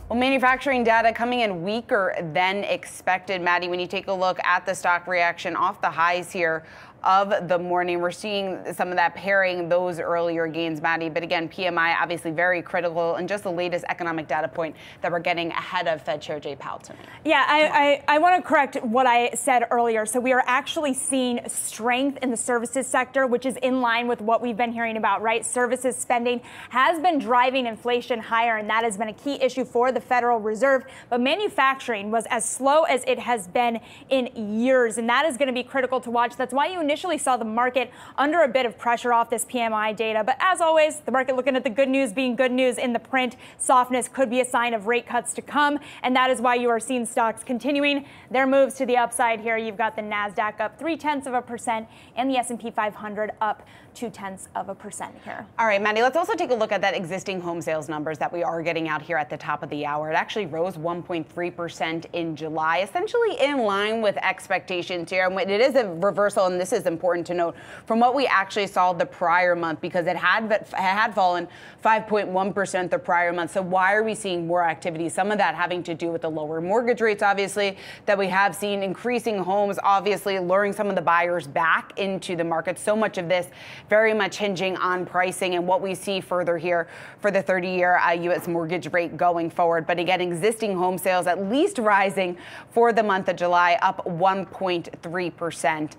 Well, manufacturing data coming in weaker than expected, Maddie. When you take a look at the stock reaction off the highs here of the morning, we're seeing some of that pairing those earlier gains, Maddie. But again, PMI obviously very critical, and just the latest economic data point that we're getting ahead of Fed Chair Jay Powell tonight. Yeah, I want to correct what I said earlier. So we are actually seeing strength in the services sector, which is in line with what we've been hearing about, right? Services spending has been driving inflation higher, and that has been a key issue for the Federal Reserve. But manufacturing was as slow as it has been in years, and that is going to be critical to watch. That's why you initially saw the market under a bit of pressure off this PMI data. But as always, the market looking at the good news being good news in the print. Softness could be a sign of rate cuts to come, and that is why you are seeing stocks continuing their moves to the upside here. You've got the NASDAQ up 0.3% and the S&P 500 up 0.2% here. All right, Maddie, let's also take a look at that existing home sales numbers that we are getting out here at the top of the hour. It actually rose 1.3% in July, essentially in line with expectations here. And it is a reversal, and this is important to note, from what we actually saw the prior month, because it had fallen 5.1% the prior month. So why are we seeing more activity? Some of that having to do with the lower mortgage rates, obviously, that we have seen, increasing homes, obviously luring some of the buyers back into the market. So much of this very much hinging on pricing and what we see further here for the 30-year U.S. mortgage rate going forward. But again, existing home sales at least rising for the month of July, up 1.3%,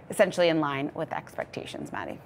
essentially in line with expectations, Maddie.